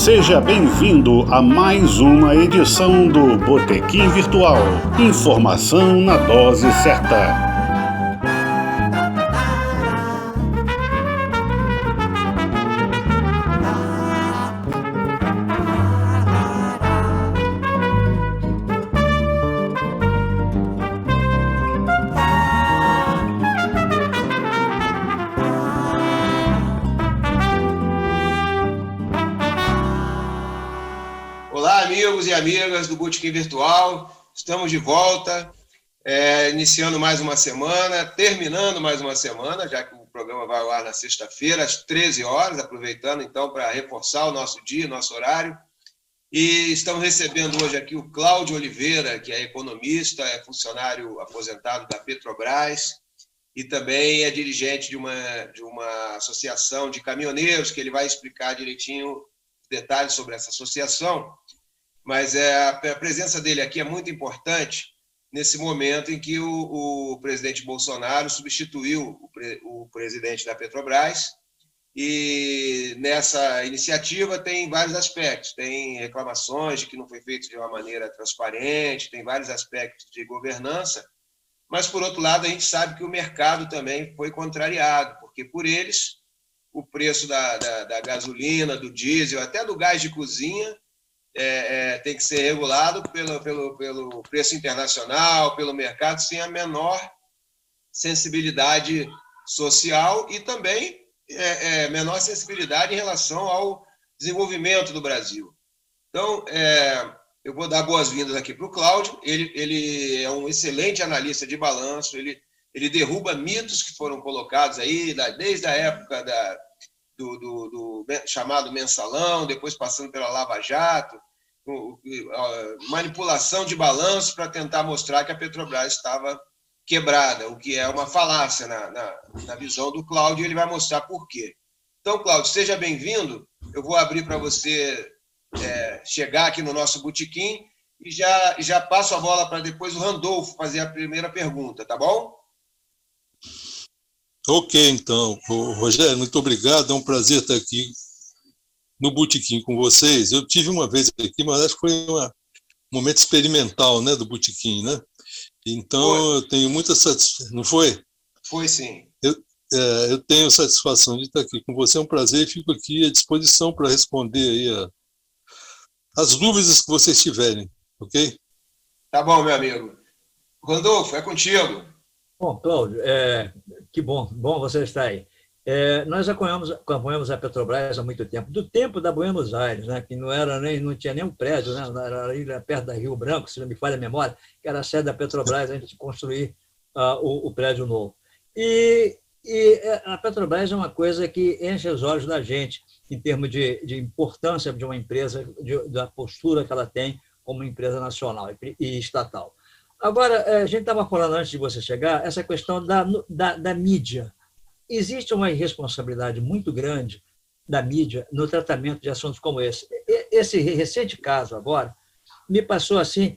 Seja bem-vindo a mais uma edição do Botequim Virtual. Informação na dose certa. Olá, amigos e amigas do Botequim Virtual. Estamos de volta, iniciando mais uma semana, terminando mais uma semana, já que o programa vai ao ar na sexta-feira, às 13 horas, aproveitando então para reforçar o nosso dia, nosso horário. E estamos recebendo hoje aqui o Cláudio Oliveira, que é economista, é funcionário aposentado da Petrobras e também é dirigente de uma associação de caminhoneiros, que ele vai explicar direitinho detalhes sobre essa associação. Mas a presença dele aqui é muito importante nesse momento em que o presidente Bolsonaro substituiu o presidente da Petrobras, e nessa iniciativa tem vários aspectos, tem reclamações de que não foi feito de uma maneira transparente, tem vários aspectos de governança, mas, por outro lado, a gente sabe que o mercado também foi contrariado, porque por eles o preço da gasolina, do diesel, até do gás de cozinha, tem que ser regulado pelo preço internacional, pelo mercado, sem a menor sensibilidade social e também menor sensibilidade em relação ao desenvolvimento do Brasil. Então, eu vou dar boas-vindas aqui para o Cláudio. Ele é um excelente analista de balanço, ele derruba mitos que foram colocados aí, desde a época do chamado mensalão, depois passando pela Lava Jato, manipulação de balanço para tentar mostrar que a Petrobras estava quebrada, o que é uma falácia na visão do Cláudio, e ele vai mostrar por quê. Então, Cláudio, seja bem-vindo. Eu vou abrir para você chegar aqui no nosso botequim e já passo a bola para depois o Randolfo fazer a primeira pergunta, tá bom? Ok, então. Rogério, muito obrigado. É um prazer estar aqui no Botequim com vocês. Eu tive uma vez aqui, mas acho que foi um momento experimental, né, do Botequim, né? Então, eu tenho muita satisfação. Não foi? Foi, sim. Eu tenho satisfação de estar aqui com você. É um prazer e fico aqui à disposição para responder aí as dúvidas que vocês tiverem, ok? Tá bom, meu amigo. Randolfo, é contigo. Bom, Cláudio, que bom você estar aí. Nós acompanhamos a Petrobras há muito tempo, do tempo da Buenos Aires, né, que não tinha nem um prédio, né, era ali perto da Rio Branco, se não me falha a memória, que era a sede da Petrobras antes de construir o prédio novo. E a Petrobras é uma coisa que enche os olhos da gente, em termos de importância de uma empresa, da postura que ela tem como empresa nacional e estatal. Agora, a gente estava falando antes de você chegar, essa questão da mídia. Existe uma irresponsabilidade muito grande da mídia no tratamento de assuntos como esse. Esse recente caso agora me passou assim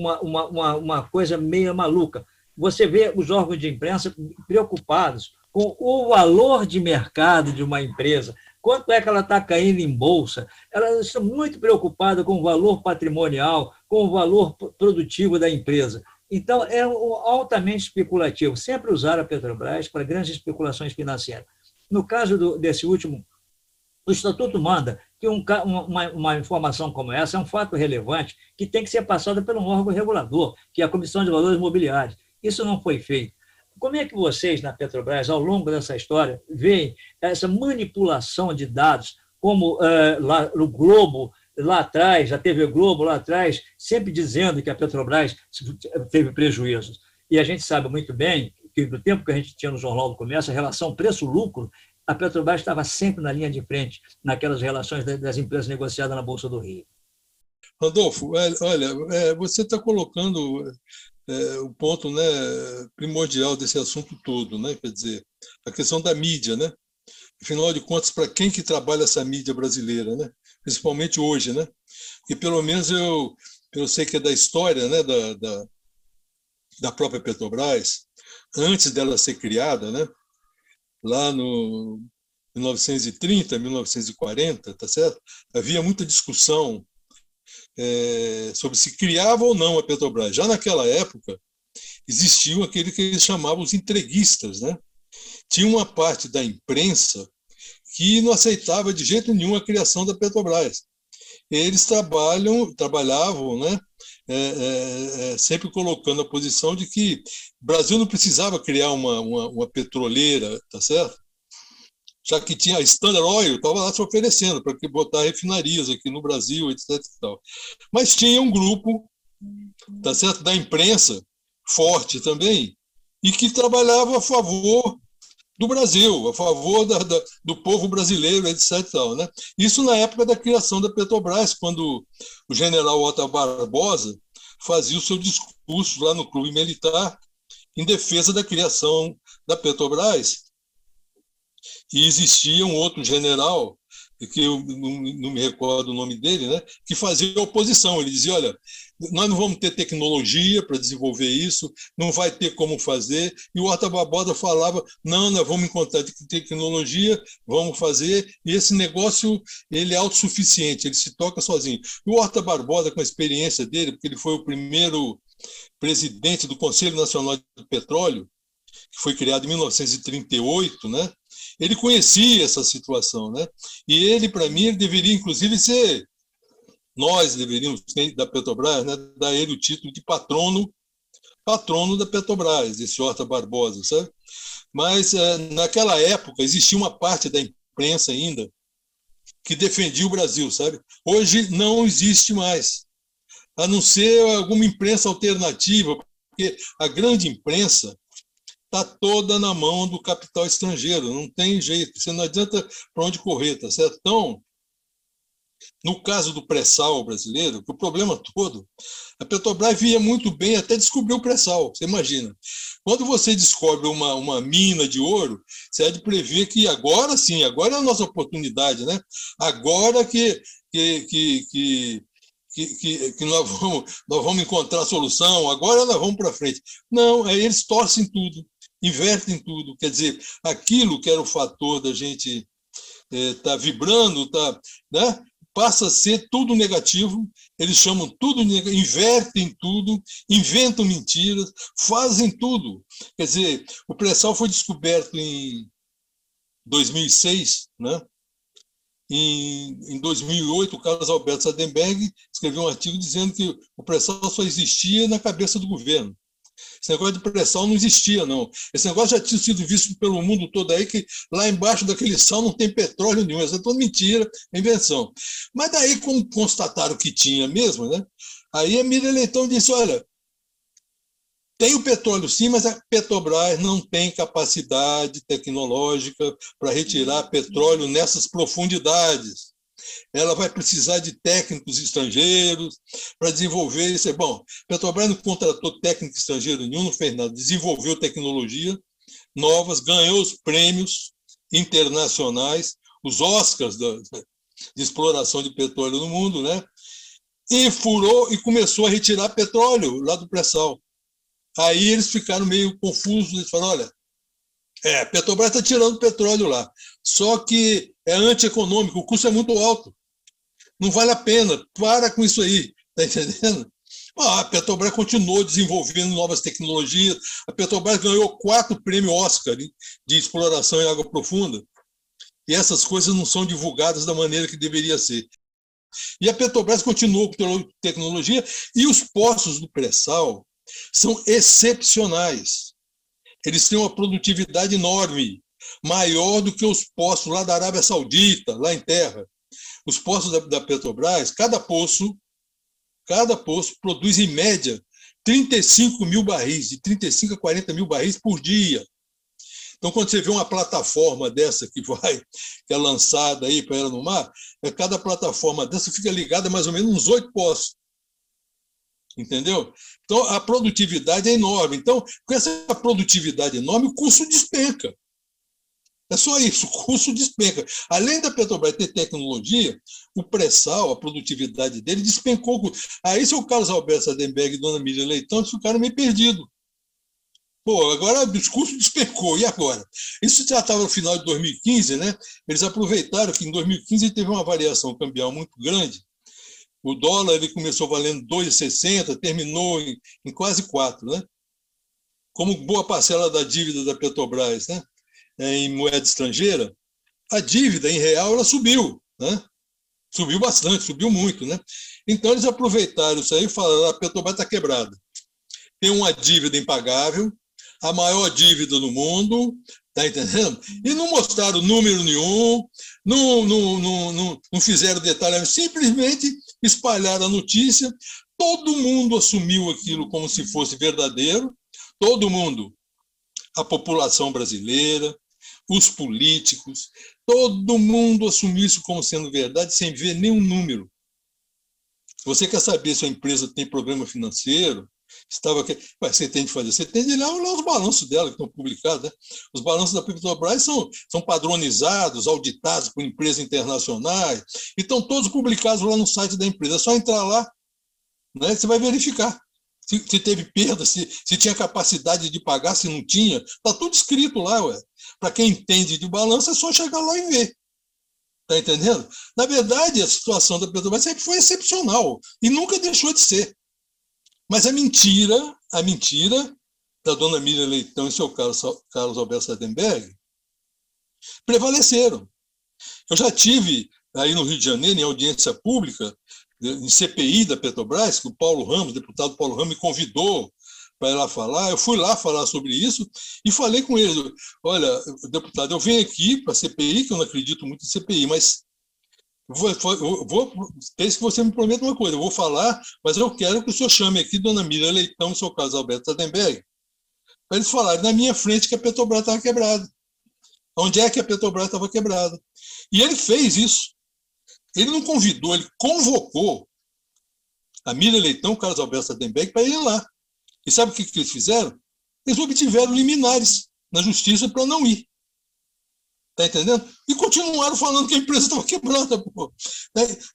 uma coisa meio maluca. Você vê os órgãos de imprensa preocupados com o valor de mercado de uma empresa, quanto é que ela está caindo em bolsa. Elas estão muito preocupadas com o valor patrimonial, com o valor produtivo da empresa. Então, é altamente especulativo. Sempre usaram a Petrobras para grandes especulações financeiras. No caso desse último, o Estatuto manda que uma informação como essa é um fato relevante que tem que ser passada por um órgão regulador, que é a Comissão de Valores Mobiliários. Isso não foi feito. Como é que vocês, na Petrobras, ao longo dessa história, veem essa manipulação de dados, como lá no Globo, lá atrás, a TV Globo lá atrás, sempre dizendo que a Petrobras teve prejuízos. E a gente sabe muito bem que, do tempo que a gente tinha no Jornal do Comércio, a relação preço-lucro, a Petrobras estava sempre na linha de frente, naquelas relações das empresas negociadas na Bolsa do Rio. Rodolfo, olha, você está colocando o ponto, né, primordial desse assunto todo, né? Quer dizer, a questão da mídia, né? Afinal de contas, para quem que trabalha essa mídia brasileira, né? Principalmente hoje, né? Porque pelo menos eu sei que é da história, né, da própria Petrobras, antes dela ser criada, né? Lá 1930, 1940, tá certo? Havia muita discussão sobre se criava ou não a Petrobras. Já naquela época, existiam aquele que eles chamavam os entreguistas, né? Tinha uma parte da imprensa que não aceitava de jeito nenhum a criação da Petrobras. Eles trabalhavam, né, sempre colocando a posição de que o Brasil não precisava criar uma petroleira, tá certo? Já que tinha a Standard Oil, estava lá se oferecendo para botar refinarias aqui no Brasil, etc. E tal. Mas tinha um grupo, tá certo, da imprensa, forte também, e que trabalhava a favor do Brasil, a favor do povo brasileiro, etc. E tal, né? Isso na época da criação da Petrobras, quando o general Otto Barbosa fazia o seu discurso lá no Clube Militar em defesa da criação da Petrobras. E existia um outro general, que eu não me recordo o nome dele, né, que fazia oposição. Ele dizia, olha, nós não vamos ter tecnologia para desenvolver isso, não vai ter como fazer. E o Otto Barbosa falava, não, nós vamos encontrar tecnologia, vamos fazer, e esse negócio ele é autossuficiente, ele se toca sozinho. E o Otto Barbosa, com a experiência dele, porque ele foi o primeiro presidente do Conselho Nacional do Petróleo, que foi criado em 1938, né? Ele conhecia essa situação, né? E ele, para mim, ele deveria, inclusive, nós deveríamos, da Petrobras, né, dar ele o título de patrono da Petrobras, esse Horta Barbosa, sabe? Mas, naquela época, existia uma parte da imprensa ainda que defendia o Brasil, sabe? Hoje não existe mais, a não ser alguma imprensa alternativa, porque a grande imprensa está toda na mão do capital estrangeiro, não tem jeito, você não adianta para onde correr, tá certo? Então, no caso do pré-sal brasileiro, que o problema todo, a Petrobras via muito bem até descobrir o pré-sal, você imagina. Quando você descobre uma mina de ouro, você há de prever que agora sim, agora é a nossa oportunidade, né? Agora que nós vamos encontrar a solução, agora nós vamos para frente. Não, aí eles torcem tudo, invertem tudo. Quer dizer, aquilo que era o fator da gente estar vibrando, né, passa a ser tudo negativo, eles chamam tudo, invertem tudo, inventam mentiras, fazem tudo. Quer dizer, o pré-sal foi descoberto em 2006, né? Em 2008, o Carlos Alberto Sadenberg escreveu um artigo dizendo que o pré-sal só existia na cabeça do governo. Esse negócio de pré-sal não existia, não. Esse negócio já tinha sido visto pelo mundo todo aí, que lá embaixo daquele sal não tem petróleo nenhum. Isso é toda mentira, é invenção. Mas daí, como constataram que tinha mesmo, né? Aí a Miriam Leitão disse, olha, tem o petróleo sim, mas a Petrobras não tem capacidade tecnológica para retirar petróleo nessas profundidades. Ela vai precisar de técnicos estrangeiros para desenvolver isso. Bom, Petrobras não contratou técnico estrangeiro nenhum, não fez nada, desenvolveu tecnologia novas, ganhou os prêmios internacionais, os Oscars de exploração de petróleo no mundo, né? E furou e começou a retirar petróleo lá do pré-sal. Aí eles ficaram meio confusos, eles falaram, olha, a Petrobras está tirando petróleo lá, só que é antieconômico, o custo é muito alto, não vale a pena, para com isso aí, está entendendo? A Petrobras continuou desenvolvendo novas tecnologias, a Petrobras ganhou 4 prêmios Oscar de exploração em água profunda, e essas coisas não são divulgadas da maneira que deveria ser. E a Petrobras continuou com tecnologia, e os poços do pré-sal são excepcionais. Eles têm uma produtividade enorme, maior do que os poços lá da Arábia Saudita, lá em terra. Os poços da Petrobras, cada poço produz, em média, 35 mil barris, de 35 a 40 mil barris por dia. Então, quando você vê uma plataforma dessa que é lançada aí para ela no mar, cada plataforma dessa fica ligada a mais ou menos uns 8 poços. Entendeu? Então, a produtividade é enorme. Então, com essa produtividade enorme, o custo despenca. É só isso, o custo despenca. Além da Petrobras ter tecnologia, o pré-sal, a produtividade dele, despencou. Aí, seu Carlos Alberto Sadenberg e dona Miriam Leitão ficaram meio perdidos. Pô, agora o discurso despencou, e agora? Isso já estava no final de 2015, né? Eles aproveitaram que em 2015 teve uma variação cambial muito grande. O dólar ele começou valendo 2,60, terminou em quase 4, né? Como boa parcela da dívida da Petrobras, né? Em moeda estrangeira, a dívida em real ela subiu, né? Subiu bastante, subiu muito, né? Então eles aproveitaram isso aí e falaram: a Petrobras está quebrada. Tem uma dívida impagável, a maior dívida do mundo, tá entendendo? E não mostraram número nenhum, não fizeram detalhes, simplesmente espalharam a notícia, todo mundo assumiu aquilo como se fosse verdadeiro, todo mundo, a população brasileira, os políticos, todo mundo assumiu isso como sendo verdade, sem ver nenhum número. Você quer saber se a empresa tem problema financeiro? Você tem de fazer, você tem de olhar os balanços dela que estão publicados, né? Os balanços da Petrobras são padronizados, auditados por empresas internacionais, e estão todos publicados lá no site da empresa. É só entrar lá, né? Você vai verificar se teve perda, se tinha capacidade de pagar, se não tinha. Está tudo escrito lá, ué. Para quem entende de balanço, é só chegar lá e ver. Está entendendo? Na verdade, a situação da Petrobras sempre foi excepcional e nunca deixou de ser. Mas a mentira da dona Miriam Leitão e seu Carlos Alberto Sardenberg prevaleceram. Eu já tive aí no Rio de Janeiro, em audiência pública, em CPI da Petrobras, que o Paulo Ramos, o deputado Paulo Ramos, me convidou para ir lá falar. Eu fui lá falar sobre isso e falei com ele: olha, deputado, eu venho aqui para a CPI, que eu não acredito muito em CPI, mas desde que você me prometa uma coisa, eu vou falar, mas eu quero que o senhor chame aqui dona Miriam Leitão e seu Carlos Alberto Sardenberg, para eles falarem na minha frente que a Petrobras estava quebrada. Onde é que a Petrobras estava quebrada? E ele fez isso. Ele não convidou, ele convocou a Miriam Leitão e o Carlos Alberto Sardenberg para ir lá. E sabe o que eles fizeram? Eles obtiveram liminares na justiça para não ir. Está entendendo? E continuaram falando que a empresa estava quebrada. Pô.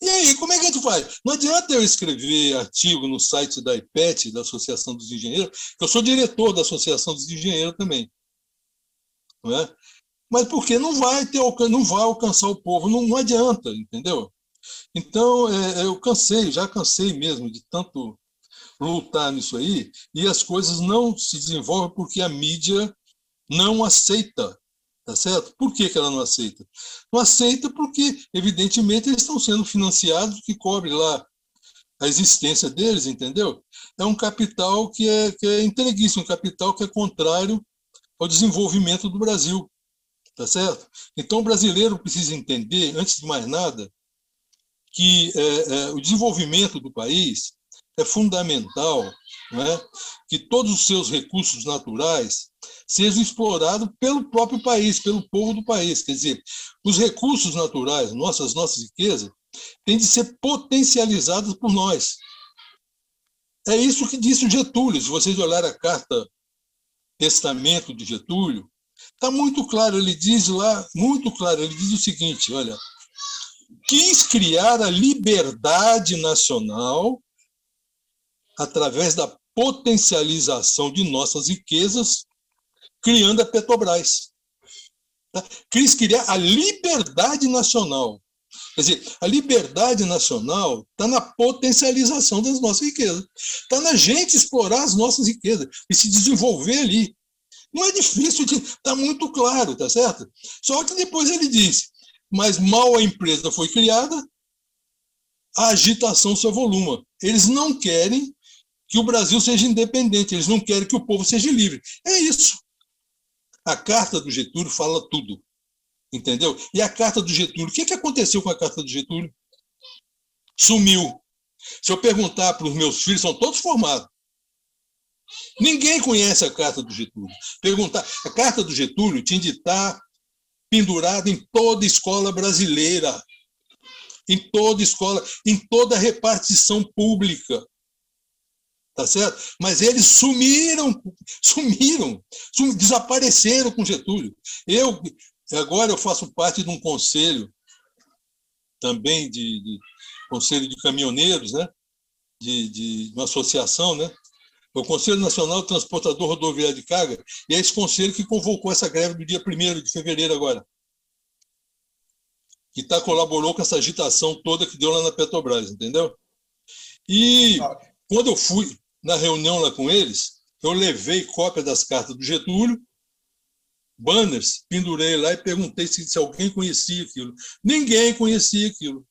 E aí, como é que a gente faz? Não adianta eu escrever artigo no site da IPET, da Associação dos Engenheiros, que eu sou diretor da Associação dos Engenheiros também. Não é? Mas porque não vai alcançar o povo, não adianta, entendeu? Então, eu já cansei mesmo de tanto lutar nisso aí, e as coisas não se desenvolvem porque a mídia não aceita. Tá certo? Por que ela não aceita? Não aceita porque, evidentemente, eles estão sendo financiados, que cobre lá a existência deles, entendeu? É um capital que é entreguista, um capital que é contrário ao desenvolvimento do Brasil. Tá certo? Então, o brasileiro precisa entender, antes de mais nada, que o desenvolvimento do país é fundamental, não é? Que todos os seus recursos naturais sejam explorados pelo próprio país, pelo povo do país. Quer dizer, os recursos naturais, nossas riquezas, têm de ser potencializados por nós. É isso que disse o Getúlio. Se vocês olharem a carta testamento de Getúlio, está muito claro, ele diz lá, muito claro, ele diz o seguinte: olha, quis criar a liberdade nacional através da potencialização de nossas riquezas, criando a Petrobras. Tá? Quis criar a liberdade nacional. Quer dizer, a liberdade nacional está na potencialização das nossas riquezas. Está na gente explorar as nossas riquezas e se desenvolver ali. Não é difícil, está muito claro, tá certo? Só que depois ele disse: mas mal a empresa foi criada, a agitação se avoluma. Eles não querem que o Brasil seja independente, eles não querem que o povo seja livre. É isso. A carta do Getúlio fala tudo, entendeu? E a carta do Getúlio, o que aconteceu com a carta do Getúlio? Sumiu. Se eu perguntar para os meus filhos, são todos formados. Ninguém conhece a carta do Getúlio. Perguntar, a carta do Getúlio tinha de estar pendurada em toda escola brasileira, em toda escola, em toda repartição pública. Tá certo? Mas eles sumiram, desapareceram com Getúlio. Agora eu faço parte de um conselho, também de conselho de caminhoneiros, né? De uma associação, né? o Conselho Nacional Transportador Rodoviário de Carga, e é esse conselho que convocou essa greve do dia 1º de fevereiro agora, que colaborou com essa agitação toda que deu lá na Petrobras, entendeu? E quando eu fui na reunião lá com eles, eu levei cópia das cartas do Getúlio, banners, pendurei lá e perguntei se alguém conhecia aquilo. Ninguém conhecia aquilo.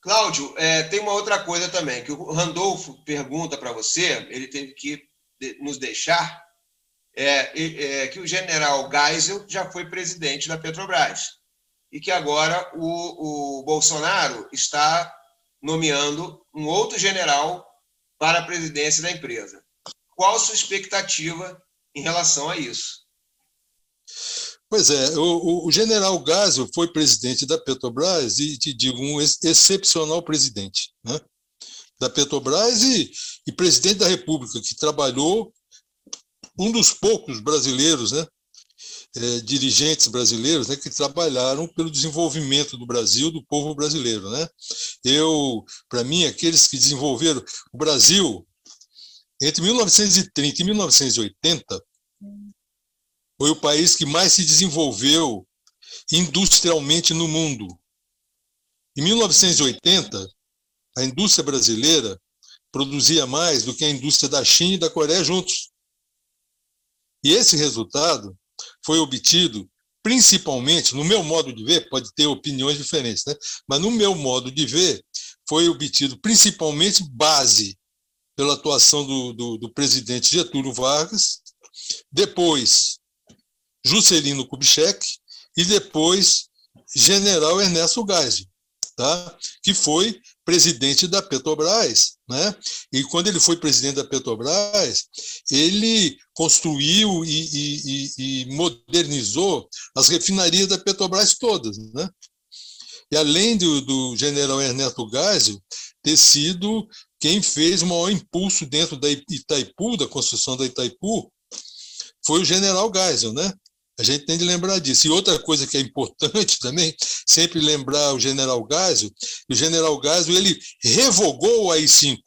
Cláudio, tem uma outra coisa também, que o Randolfo pergunta para você, ele teve que nos deixar, que o general Geisel já foi presidente da Petrobras e que agora o Bolsonaro está nomeando um outro general para a presidência da empresa. Qual a sua expectativa em relação a isso? Pois é, o general Geisel foi presidente da Petrobras e, te digo, um excepcional presidente, né, da Petrobras e presidente da República, que trabalhou, um dos poucos brasileiros, né, dirigentes brasileiros, né, que trabalharam pelo desenvolvimento do Brasil, do povo brasileiro, né. Para mim, aqueles que desenvolveram o Brasil entre 1930 e 1980, foi o país que mais se desenvolveu industrialmente no mundo. Em 1980, a indústria brasileira produzia mais do que a indústria da China e da Coreia juntos. E esse resultado foi obtido principalmente, no meu modo de ver, pode ter opiniões diferentes, né? Mas no meu modo de ver, foi obtido principalmente base pela atuação do presidente Getúlio Vargas, depois Juscelino Kubitschek e depois general Ernesto Geisel, tá? Que foi presidente da Petrobras, né? E quando ele foi presidente da Petrobras, ele construiu e modernizou as refinarias da Petrobras todas, né? E além do general Ernesto Geisel ter sido quem fez o maior impulso dentro da Itaipu, da construção da Itaipu, foi o general Geisel, né? A gente tem de lembrar disso. E outra coisa que é importante também, sempre lembrar o general Geisel, ele revogou o AI-5.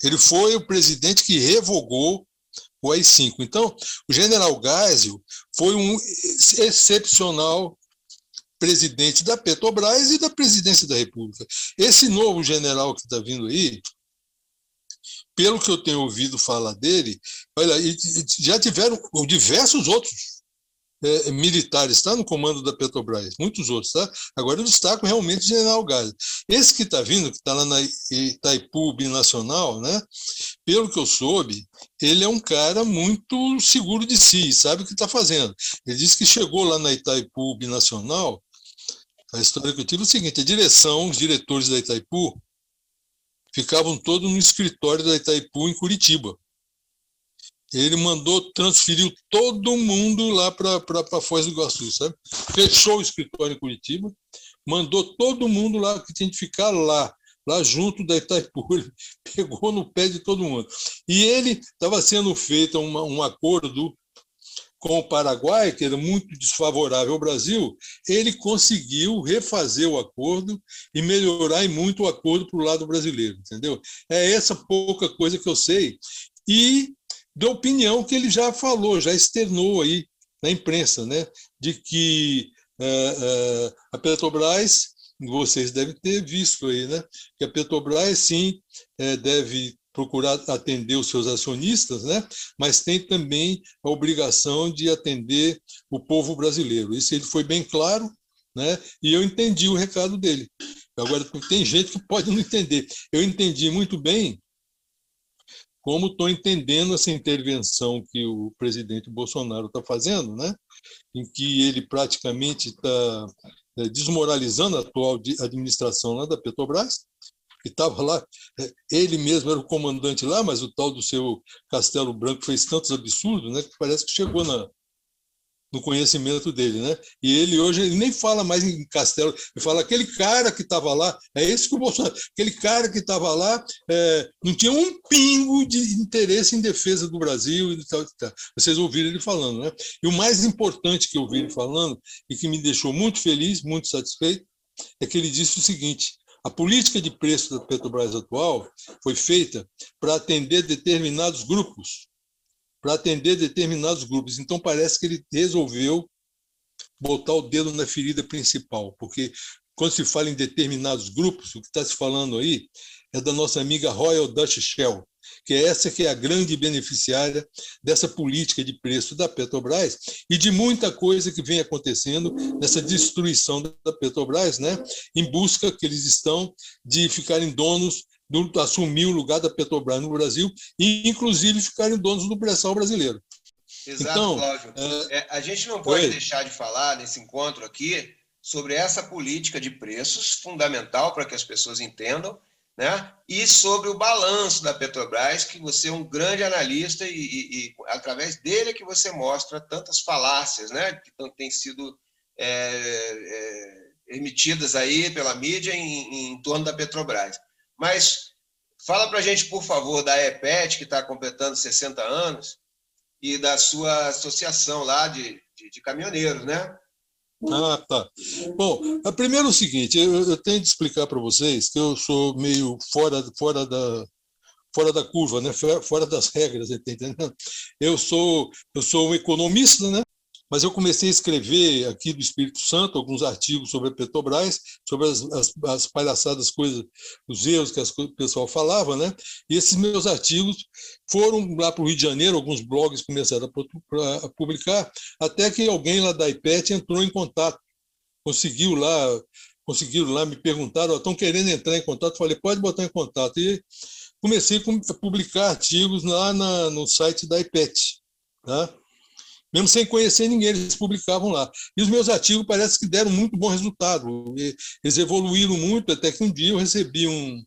Ele foi o presidente que revogou o AI-5. Então, o general Geisel foi um excepcional presidente da Petrobras e da presidência da República. Esse novo general que está vindo aí, pelo que eu tenho ouvido falar dele, olha, já tiveram diversos outros militares, está no comando da Petrobras, muitos outros, tá? Agora eu destaco realmente o general Geisel. Esse que está vindo, que está lá na Itaipu Binacional, né? Pelo que eu soube, ele é um cara muito seguro de si, sabe o que está fazendo. Ele disse que chegou lá na Itaipu Binacional, a história que eu tive é o seguinte, a direção, os diretores da Itaipu, ficavam todos no escritório da Itaipu em Curitiba. Ele transferiu todo mundo lá para Foz do Iguaçu, sabe? Fechou o escritório em Curitiba, mandou todo mundo lá que tinha que ficar lá junto da Itaipu. Ele pegou no pé de todo mundo. E ele estava sendo feito um acordo com o Paraguai, que era muito desfavorável ao Brasil. Ele conseguiu refazer o acordo e melhorar muito o acordo para o lado brasileiro, entendeu? É essa pouca coisa que eu sei. E da opinião que ele já falou, já externou aí na imprensa, né, de que a Petrobras, vocês devem ter visto aí, né, que a Petrobras, sim, deve procurar atender os seus acionistas, né, mas tem também a obrigação de atender o povo brasileiro. Isso ele foi bem claro, né, e eu entendi o recado dele. Agora, tem gente que pode não entender. Eu entendi muito bem como estou entendendo essa intervenção que o presidente Bolsonaro está fazendo, né? Em que ele praticamente está desmoralizando a atual administração lá da Petrobras, que estava lá, ele mesmo era o comandante lá, mas o tal do seu Castelo Branco fez tantos absurdos, né, que parece que chegou no conhecimento dele, né? E ele hoje ele nem fala mais em Castelo, ele fala aquele cara que estava lá, é esse que o Bolsonaro, aquele cara que estava lá não tinha um pingo de interesse em defesa do Brasil e tal, tal. Vocês ouviram ele falando, né? E o mais importante que eu ouvi ele falando e que me deixou muito feliz, muito satisfeito, é que ele disse o seguinte: A política de preço da Petrobras atual foi feita para atender determinados grupos. Então, parece que ele resolveu botar o dedo na ferida principal, porque quando se fala em determinados grupos, o que está se falando aí é da nossa amiga Royal Dutch Shell, que é essa que é a grande beneficiária dessa política de preço da Petrobras e de muita coisa que vem acontecendo nessa destruição da Petrobras, né, em busca que eles estão de ficarem donos, assumir o lugar da Petrobras no Brasil e, inclusive, ficarem donos do pré-sal brasileiro. Exato, então, Cláudio. A gente não pode deixar de falar nesse encontro aqui sobre essa política de preços, fundamental para que as pessoas entendam, né? E sobre o balanço da Petrobras, que você é um grande analista e através dele é que você mostra tantas falácias, né, que têm sido emitidas aí pela mídia em torno da Petrobras. Mas fala para a gente, por favor, da EPET, que está completando 60 anos, e da sua associação lá de caminhoneiros, né? Ah, tá. Bom, primeiro é o seguinte, eu tenho de explicar para vocês que eu sou meio fora da curva, né? Fora das regras, tá entendendo? Eu sou um economista, né? Mas eu comecei a escrever aqui do Espírito Santo alguns artigos sobre a Petrobras, sobre as palhaçadas, coisas, os erros que o pessoal falava, né? E esses meus artigos foram lá para o Rio de Janeiro, alguns blogs começaram a publicar, até que alguém lá da IPET entrou em contato, conseguiram lá, me perguntaram, estão querendo entrar em contato, falei, pode botar em contato. E comecei a publicar artigos lá no site da IPET, tá? Mesmo sem conhecer ninguém, eles publicavam lá. E os meus artigos parece que deram muito bom resultado. Eles evoluíram muito, até que um dia eu recebi um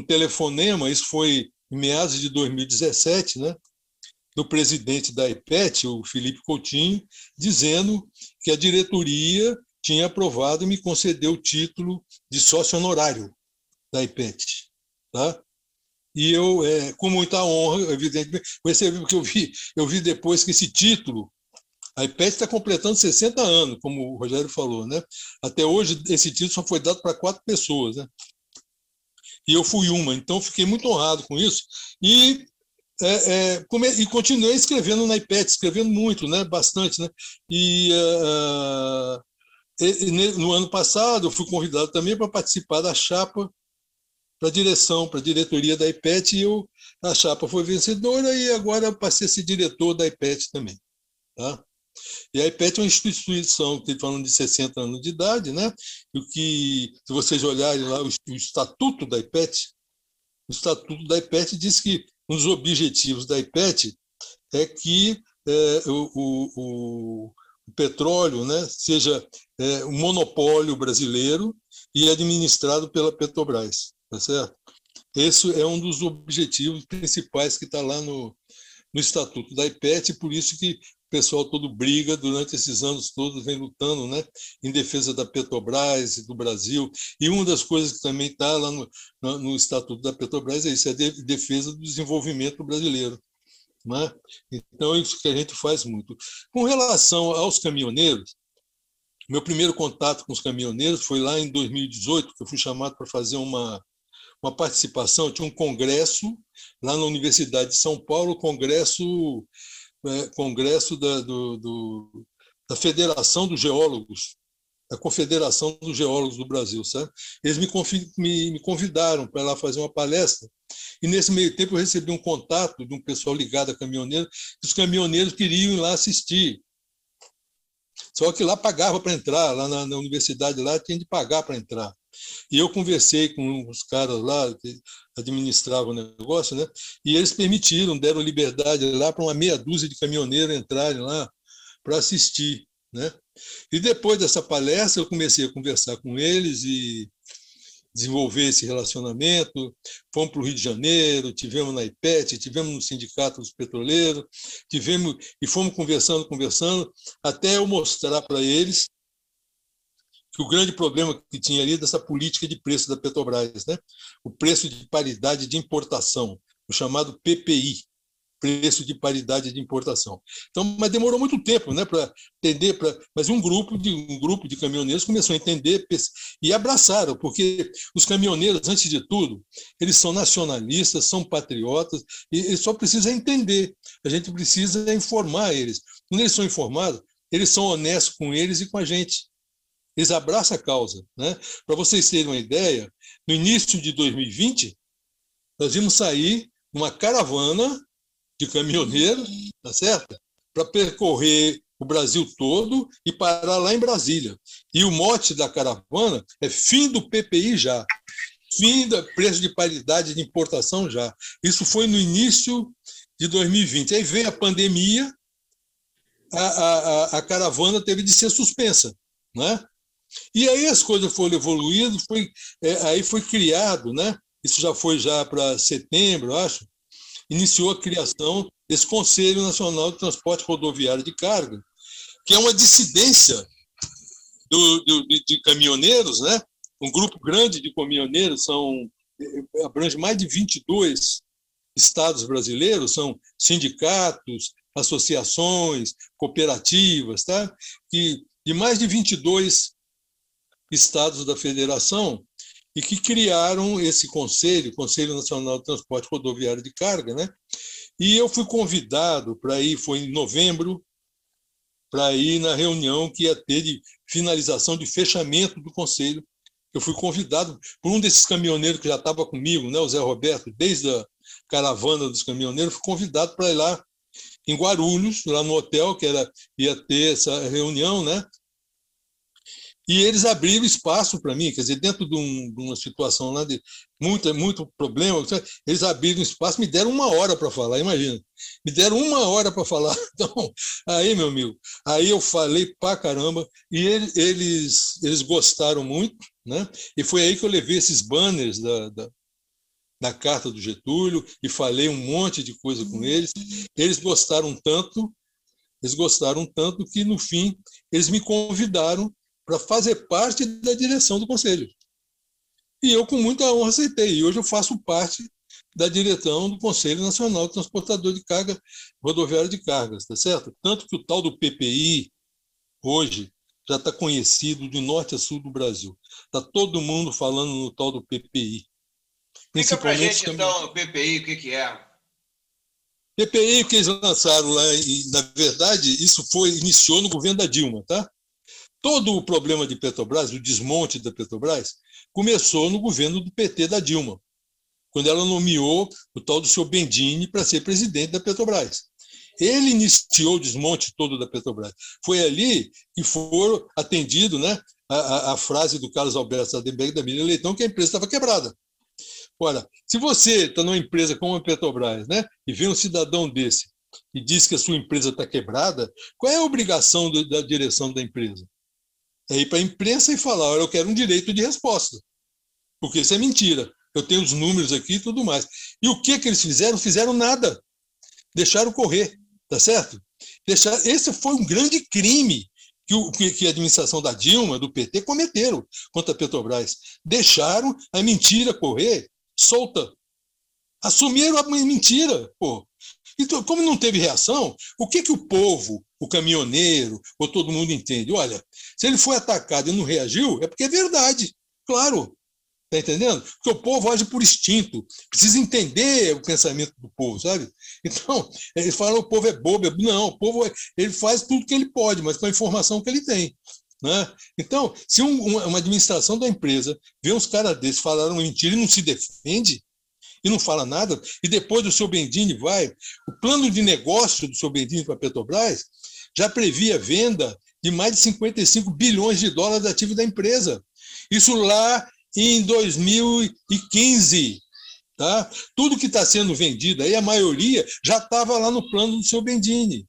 telefonema, isso foi em meados de 2017, né, do presidente da IPET, o Felipe Coutinho, dizendo que a diretoria tinha aprovado e me concedeu o título de sócio honorário da IPET. Tá? E eu, com muita honra, evidentemente, recebi, porque eu vi depois que esse título, a IPET está completando 60 anos, como o Rogério falou, né? Até hoje, esse título só foi dado para 4 pessoas, né? E eu fui uma, então fiquei muito honrado com isso. E continuei escrevendo na IPET, escrevendo muito, né? Bastante, né? E no ano passado, eu fui convidado também para participar da chapa para a diretoria da IPET, e a chapa foi vencedora, e agora eu passei a ser diretor da IPET também. Tá? E a IPET é uma instituição que está falando de 60 anos de idade, né? E o que, se vocês olharem lá, o estatuto da IPET diz que um dos objetivos da IPET é que o petróleo, né, seja um monopólio brasileiro e administrado pela Petrobras. Tá certo? Esse é um dos objetivos principais que está lá no estatuto da IPET, e por isso que o pessoal todo briga durante esses anos todos, vem lutando, né, em defesa da Petrobras e do Brasil. E uma das coisas que também está lá no estatuto da Petrobras é isso, é a defesa do desenvolvimento brasileiro. Né? Então, é isso que a gente faz muito. Com relação aos caminhoneiros, meu primeiro contato com os caminhoneiros foi lá em 2018, que eu fui chamado para fazer uma participação, tinha um congresso lá na Universidade de São Paulo, congresso da Federação dos Geólogos, da Confederação dos Geólogos do Brasil, sabe? Eles me convidaram para lá fazer uma palestra, e nesse meio tempo eu recebi um contato de um pessoal ligado a caminhoneiro, que os caminhoneiros queriam ir lá assistir. Só que lá pagava para entrar, lá na universidade lá tinha de pagar para entrar. E eu conversei com os caras lá que administravam o negócio, né? E eles permitiram, deram liberdade lá para uma meia dúzia de caminhoneiros entrarem lá para assistir, né? E depois dessa palestra eu comecei a conversar com eles e desenvolver esse relacionamento. Fomos para o Rio de Janeiro, tivemos na IPET, tivemos no Sindicato dos Petroleiros, e fomos conversando, até eu mostrar para eles que o grande problema que tinha ali dessa política de preço da Petrobras, né? O preço de paridade de importação, o chamado PPI. preço de paridade de importação. Então, mas demorou muito tempo, né, para entender, mas um grupo de caminhoneiros começou a entender e abraçaram, porque os caminhoneiros, antes de tudo, eles são nacionalistas, são patriotas, e eles só precisam entender. A gente precisa informar eles. Quando eles são informados, eles são honestos com eles e com a gente. Eles abraçam a causa, né? Para vocês terem uma ideia, no início de 2020, nós íamos sair numa caravana de caminhoneiros, tá certo? Para percorrer o Brasil todo e parar lá em Brasília. E o mote da caravana é fim do PPI já, fim do preço de paridade de importação já. Isso foi no início de 2020. Aí veio a pandemia, a caravana teve de ser suspensa, né? E aí as coisas foram evoluindo, aí foi criado, né? Isso já foi para setembro, acho, iniciou a criação desse Conselho Nacional de Transporte Rodoviário de Carga, que é uma dissidência de caminhoneiros, né? Um grupo grande de caminhoneiros, abrange mais de 22 estados brasileiros, são sindicatos, associações, cooperativas, tá? De mais de 22 estados da federação, e que criaram esse Conselho Nacional de Transporte Rodoviário de Carga, né? E eu fui convidado para ir, foi em novembro, para ir na reunião que ia ter de finalização, de fechamento do Conselho. Eu fui convidado por um desses caminhoneiros que já estava comigo, né, o Zé Roberto, desde a caravana dos caminhoneiros, fui convidado para ir lá em Guarulhos, lá no hotel, que ia ter essa reunião, né? E eles abriram espaço para mim, quer dizer, dentro de uma situação lá de muito problema, eles abriram espaço, me deram 1 hora para falar, imagina. Me deram 1 hora para falar. Então, aí, meu amigo, aí eu falei pra caramba, e eles gostaram muito, né? E foi aí que eu levei esses banners da carta do Getúlio e falei um monte de coisa com eles. Eles gostaram tanto que, no fim, eles me convidaram para fazer parte da direção do Conselho. E eu, com muita honra, aceitei. E hoje eu faço parte da direção do Conselho Nacional de Transportador de Carga Rodoviário de Cargas, tá certo? Tanto que o tal do PPI, hoje, já está conhecido de norte a sul do Brasil. Está todo mundo falando no tal do PPI. Explica para a gente, então, o PPI, o que é? PPI que eles lançaram lá, e, na verdade, isso iniciou no governo da Dilma, tá? Todo o problema de Petrobras, o desmonte da Petrobras, começou no governo do PT da Dilma, quando ela nomeou o tal do seu Bendini para ser presidente da Petrobras. Ele iniciou o desmonte todo da Petrobras. Foi ali que foram atendido, né, a frase do Carlos Alberto Sardenberg da Miriam Leitão, que a empresa estava quebrada. Ora, se você está numa empresa como a Petrobras, né, e vê um cidadão desse e diz que a sua empresa está quebrada, qual é a obrigação da direção da empresa? É ir para a imprensa e falar, olha, eu quero um direito de resposta, porque isso é mentira. Eu tenho os números aqui e tudo mais. E o que eles fizeram? Fizeram nada. Deixaram correr, tá certo? Esse foi um grande crime que a administração da Dilma, do PT, cometeram contra a Petrobras. Deixaram a mentira correr solta. Assumiram a mentira, pô. Então, como não teve reação, o que o povo, o caminhoneiro, ou todo mundo entende? Olha, se ele foi atacado e não reagiu, é porque é verdade, claro. Está entendendo? Porque o povo age por instinto, precisa entender o pensamento do povo, sabe? Então, eles falam que o povo é bobo. Não, o povo ele faz tudo que ele pode, mas com a informação que ele tem. Né? Então, se uma administração da empresa vê uns caras desses falaram mentira e não se defende, e não fala nada, e depois do seu Bendini o plano de negócio do seu Bendini para a Petrobras já previa venda de mais de 55 bilhões de dólares de ativo da empresa. Isso lá em 2015. Tá? Tudo que está sendo vendido, aí a maioria já estava lá no plano do seu Bendini.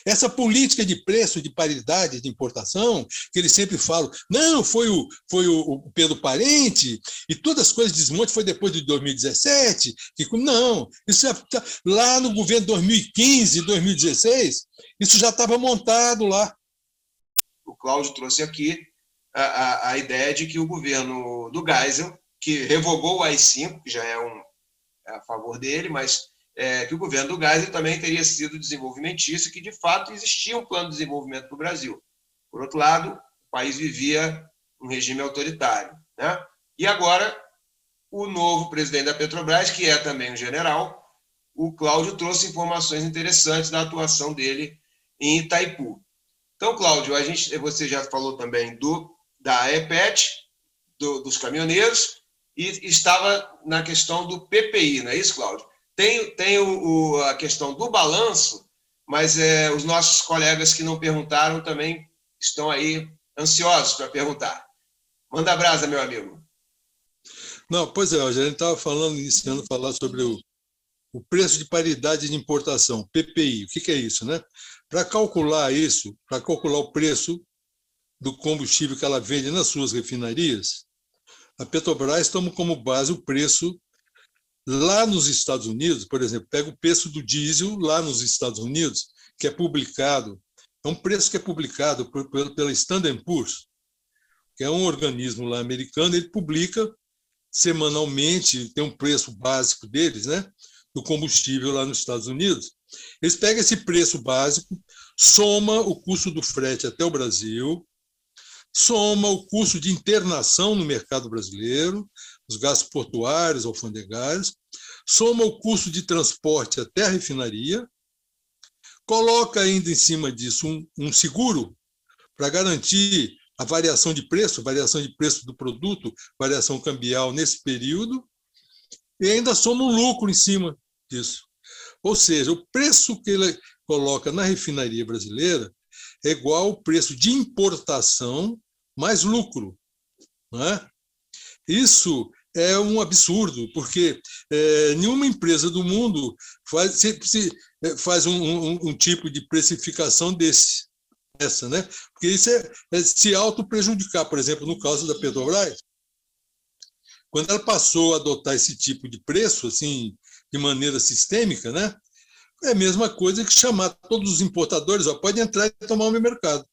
Essa política de preço, de paridade de importação, que eles sempre falam, não, foi o Pedro Parente, e todas as coisas de desmonte foi depois de 2017. Não, isso já tá, lá no governo de 2015, 2016, isso já estava montado lá. O Cláudio trouxe aqui a ideia de que o governo do Geisel, que revogou o AI-5, que já é a favor dele, mas que o governo do Geisel também teria sido desenvolvimentício, que de fato existia um plano de desenvolvimento para o Brasil. Por outro lado, o país vivia um regime autoritário, né? E agora, o novo presidente da Petrobras, que é também um general, o Cláudio, trouxe informações interessantes da atuação dele em Itaipu. Então, Cláudio, você já falou também da EPET, dos caminhoneiros, e estava na questão do PPI, não é isso, Cláudio? Tem a questão do balanço, mas os nossos colegas que não perguntaram também estão aí ansiosos para perguntar. Manda brasa, meu amigo. Não, pois é, a gente estava iniciando a falar sobre o preço de paridade de importação, PPI. O que é isso, né? Para calcular isso, para calcular o preço do combustível que ela vende nas suas refinarias, a Petrobras toma como base o preço lá nos Estados Unidos. Por exemplo, pega o preço do diesel lá nos Estados Unidos, que é publicado, é um preço que é publicado pela Standard & Poor's, que é um organismo lá americano. Ele publica semanalmente, tem um preço básico deles, né, do combustível lá nos Estados Unidos. Eles pegam esse preço básico, soma o custo do frete até o Brasil, soma o custo de internação no mercado brasileiro, os gastos portuários, alfandegários, soma o custo de transporte até a refinaria, coloca ainda em cima disso um seguro para garantir a variação de preço do produto, variação cambial nesse período, e ainda soma um lucro em cima disso. Ou seja, o preço que ele coloca na refinaria brasileira é igual ao preço de importação mais lucro, não é? Isso é um absurdo, porque nenhuma empresa do mundo faz um tipo de precificação essa, né? Porque isso é se auto-prejudicar. Por exemplo, no caso da Petrobras, quando ela passou a adotar esse tipo de preço, assim, de maneira sistêmica, né? É a mesma coisa que chamar todos os importadores, pode entrar e tomar o meu mercado.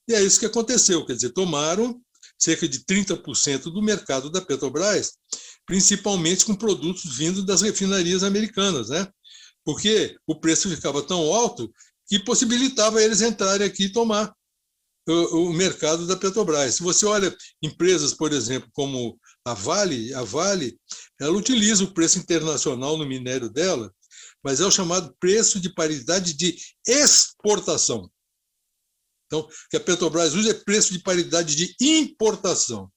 E é isso que aconteceu, quer dizer, tomaram cerca de 30% do mercado da Petrobras, principalmente com produtos vindos das refinarias americanas, né? Porque o preço ficava tão alto que possibilitava eles entrarem aqui e tomar o mercado da Petrobras. Se você olha empresas, por exemplo, como a Vale, ela utiliza o preço internacional no minério dela, mas é o chamado preço de paridade de exportação. Então, o que a Petrobras usa é preço de paridade de importação.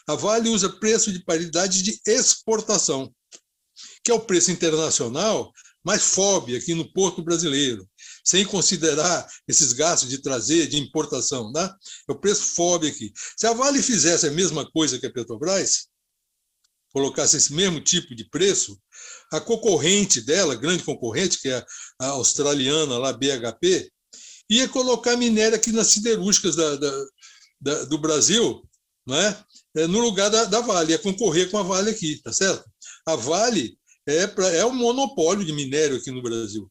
A Vale usa preço de paridade de exportação, que é o preço internacional mais FOB aqui no porto brasileiro, sem considerar esses gastos de trazer, de importação, né? É o preço FOB aqui. Se a Vale fizesse a mesma coisa que a Petrobras, colocasse esse mesmo tipo de preço, a concorrente dela, grande concorrente, que é a australiana, lá, BHP, ia colocar minério aqui nas siderúrgicas do Brasil, né? No lugar da Vale, ia concorrer com a Vale aqui, tá certo? A Vale é um monopólio de minério aqui no Brasil.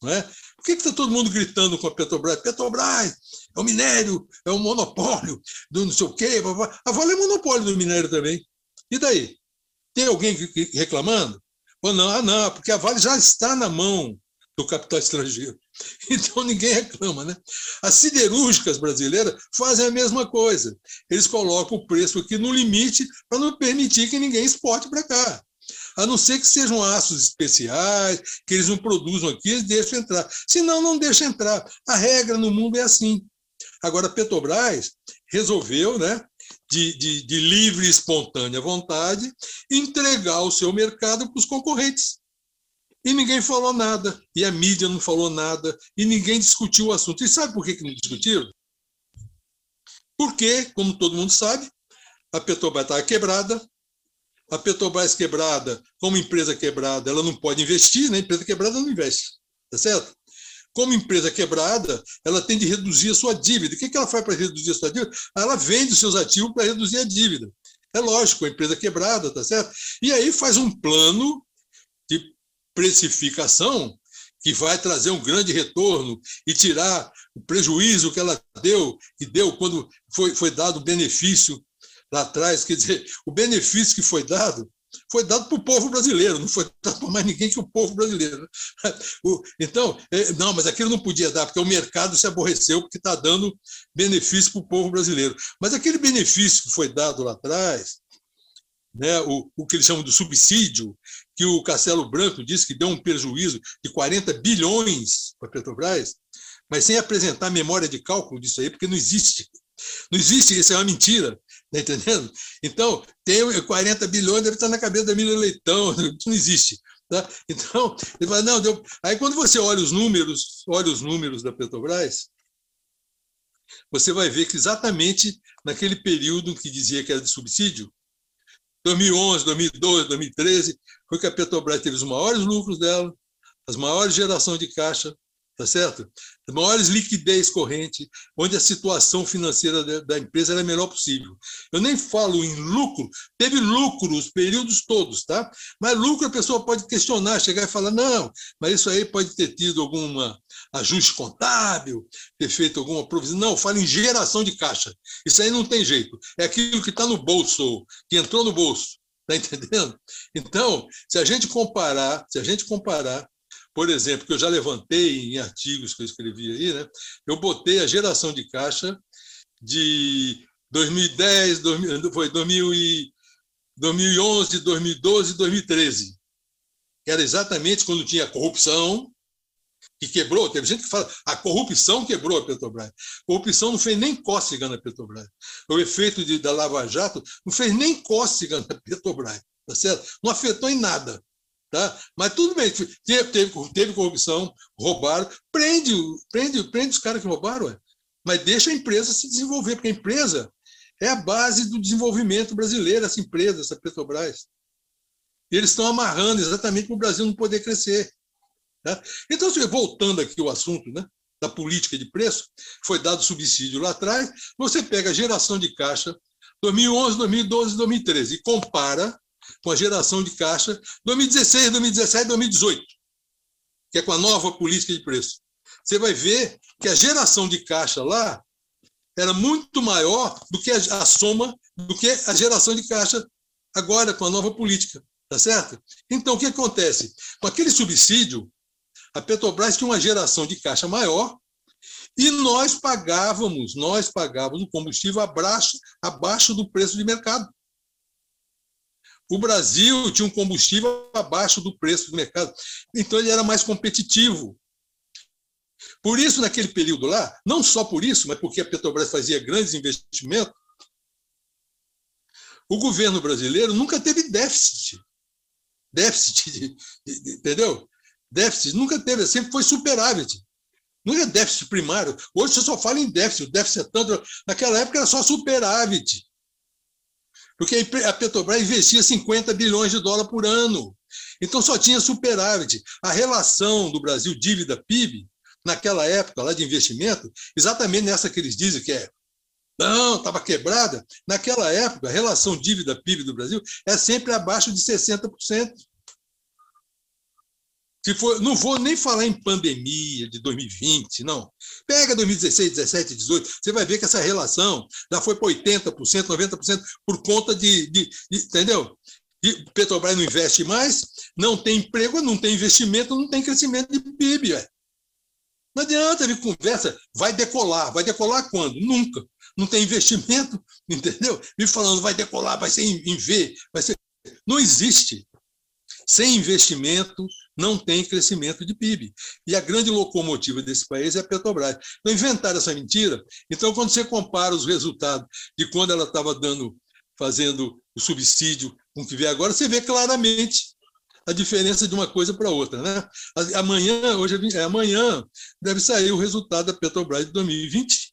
Não é? Por que está todo mundo gritando com a Petrobras? Petrobras, é o minério, é um monopólio do não sei o quê. A Vale é monopólio do minério também. E daí? Tem alguém reclamando? Ou não? Ah, não, porque a Vale já está na mão do capital estrangeiro. Então ninguém reclama, né? As siderúrgicas brasileiras fazem a mesma coisa. Eles colocam o preço aqui no limite para não permitir que ninguém exporte para cá. A não ser que sejam aços especiais, que eles não produzam aqui, eles deixam entrar. Senão, não deixa entrar. A regra no mundo é assim. Agora, a Petrobras resolveu, né, de livre e espontânea vontade, entregar o seu mercado para os concorrentes. E ninguém falou nada, e a mídia não falou nada, e ninguém discutiu o assunto. E sabe por que não discutiram? Porque, como todo mundo sabe, a Petrobras estava quebrada. A Petrobras quebrada, como empresa quebrada, ela não pode investir, né? A empresa quebrada não investe, tá certo? Como empresa quebrada, ela tem de reduzir a sua dívida. O que ela faz para reduzir a sua dívida? Ela vende os seus ativos para reduzir a dívida. É lógico, a empresa quebrada, tá certo? E aí faz um plano de precificação que vai trazer um grande retorno e tirar o prejuízo que ela deu, quando foi dado o benefício lá atrás. Quer dizer, o benefício que foi dado foi dado para o povo brasileiro, não foi dado para mais ninguém que o povo brasileiro. Então, não, mas aquilo não podia dar, porque o mercado se aborreceu, porque está dando benefício para o povo brasileiro. Mas aquele benefício que foi dado lá atrás, né, o que eles chamam de subsídio, que o Castelo Branco disse que deu um prejuízo de 40 bilhões para a Petrobras, mas sem apresentar memória de cálculo disso aí, porque não existe. Não existe, isso é uma mentira, está entendendo? Então, tem 40 bilhões, deve estar na cabeça da Miriam Leitão, não existe. Tá? Então, ele fala, não, deu. Aí quando você olha os números da Petrobras, você vai ver que exatamente naquele período que dizia que era de subsídio, 2011, 2012, 2013, foi que a Petrobras teve os maiores lucros dela, as maiores gerações de caixa, tá certo? As maiores liquidez corrente, onde a situação financeira da empresa era a melhor possível. Eu nem falo em lucro, teve lucro os períodos todos, tá? Mas lucro a pessoa pode questionar, chegar e falar, não, mas isso aí pode ter tido algum ajuste contábil, ter feito alguma provisão. Não, fala em geração de caixa. Isso aí não tem jeito. É aquilo que está no bolso, que entrou no bolso. Está entendendo? Então, se a gente comparar, por exemplo, que eu já levantei em artigos que eu escrevi aí, né? Eu botei a geração de caixa de 2010, 2011, 2012, 2013. Que era exatamente quando tinha corrupção, que quebrou. Teve gente que fala, a corrupção quebrou a Petrobras. A corrupção não fez nem cócega na Petrobras. O efeito da Lava Jato não fez nem cócega na Petrobras. Tá certo? Não afetou em nada. Tá? Mas tudo bem, teve corrupção, roubaram, prende os caras que roubaram, ué. Mas deixa a empresa se desenvolver, porque a empresa é a base do desenvolvimento brasileiro, essa empresa, essa Petrobras. E eles estão amarrando exatamente para o Brasil não poder crescer. Tá? Então, voltando aqui ao assunto, né, da política de preço, foi dado subsídio lá atrás, você pega a geração de caixa 2011, 2012, 2013 e compara com a geração de caixa 2016, 2017, 2018, que é com a nova política de preço. Você vai ver que a geração de caixa lá era muito maior do que a soma, do que a geração de caixa agora com a nova política, tá certo? Então, o que acontece? Com aquele subsídio, a Petrobras tinha uma geração de caixa maior e nós pagávamos o combustível abaixo do preço de mercado. O Brasil tinha um combustível abaixo do preço do mercado, então ele era mais competitivo. Por isso, naquele período lá, não só por isso, mas porque a Petrobras fazia grandes investimentos, o governo brasileiro nunca teve déficit. Entendeu? Déficit nunca teve, sempre foi superávit. Nunca é déficit primário. Hoje você só fala em déficit, o déficit é tanto. Naquela época era só superávit. Porque a Petrobras investia 50 bilhões de dólares por ano. Então só tinha superávit. A relação do Brasil dívida-PIB, naquela época lá de investimento, exatamente nessa que eles dizem que não, estava quebrada. Naquela época, a relação dívida-PIB do Brasil é sempre abaixo de 60%. Não vou nem falar em pandemia de 2020, não. Pega 2016, 17, 18, você vai ver que essa relação já foi para 80%, 90% por conta entendeu? E Petrobras não investe mais, não tem emprego, não tem investimento, não tem crescimento de PIB. Não adianta vir conversa, vai decolar quando? Nunca. Não tem investimento, entendeu? Me falando, vai decolar, vai ser em V, vai ser... Não existe. Sem investimento, não tem crescimento de PIB. E a grande locomotiva desse país é a Petrobras. Então, inventaram essa mentira. Então, quando você compara os resultados de quando ela estava fazendo o subsídio com o que vê agora, você vê claramente a diferença de uma coisa para outra. Né? Amanhã deve sair o resultado da Petrobras de 2020.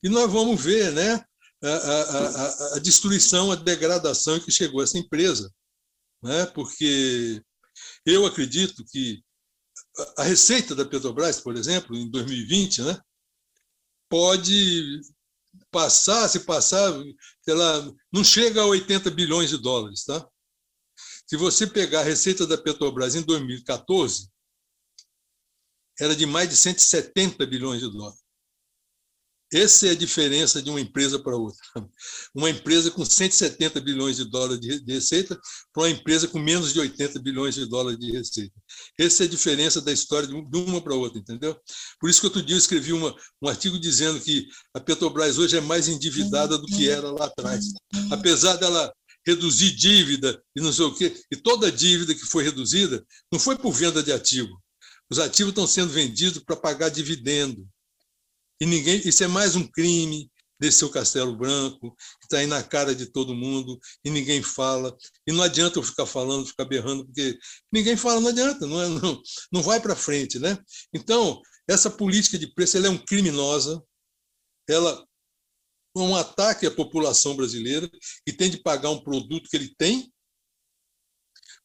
E nós vamos ver, né, a destruição, a degradação que chegou a essa empresa. Né? Porque eu acredito que a receita da Petrobras, por exemplo, em 2020, né, pode se passar, sei lá, não chega a 80 bilhões de dólares. Tá? Se você pegar a receita da Petrobras em 2014, era de mais de 170 bilhões de dólares. Essa é a diferença de uma empresa para outra. Uma empresa com 170 bilhões de dólares de receita para uma empresa com menos de 80 bilhões de dólares de receita. Essa é a diferença da história de uma para outra, entendeu? Por isso que outro dia eu escrevi um artigo dizendo que a Petrobras hoje é mais endividada do que era lá atrás. Apesar dela reduzir dívida e não sei o quê, e toda a dívida que foi reduzida não foi por venda de ativo. Os ativos estão sendo vendidos para pagar dividendo. E isso é mais um crime desse seu Castelo Branco, que está aí na cara de todo mundo, e ninguém fala. E não adianta eu ficar falando, ficar berrando, porque ninguém fala, não adianta, não vai para frente, né? Então, essa política de preço ela é criminosa, ela é um ataque à população brasileira, que tem de pagar um produto que ele tem,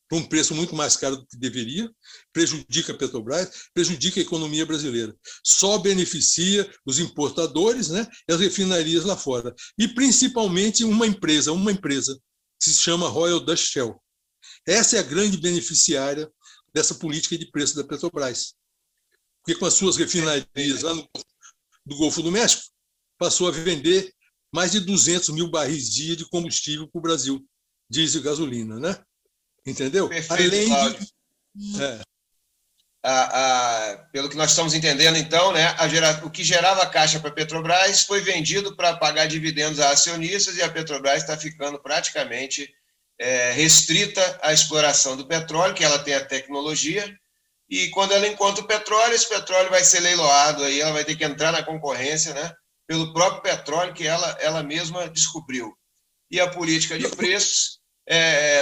por um preço muito mais caro do que deveria, prejudica a Petrobras, prejudica a economia brasileira. Só beneficia os importadores, né, e as refinarias lá fora. E, principalmente, uma empresa que se chama Royal Dutch Shell. Essa é a grande beneficiária dessa política de preço da Petrobras. Porque com as suas refinarias lá do Golfo do México, passou a vender mais de 200 mil barris dia de combustível para o Brasil, diesel e gasolina, né? Entendeu? Perfeito, além Cláudio. Pelo que nós estamos entendendo, então, né, o que gerava caixa para a Petrobras foi vendido para pagar dividendos a acionistas e a Petrobras está ficando praticamente restrita à exploração do petróleo, que ela tem a tecnologia, e quando ela encontra o petróleo, esse petróleo vai ser leiloado, aí ela vai ter que entrar na concorrência, né, pelo próprio petróleo que ela mesma descobriu. E a política de preços...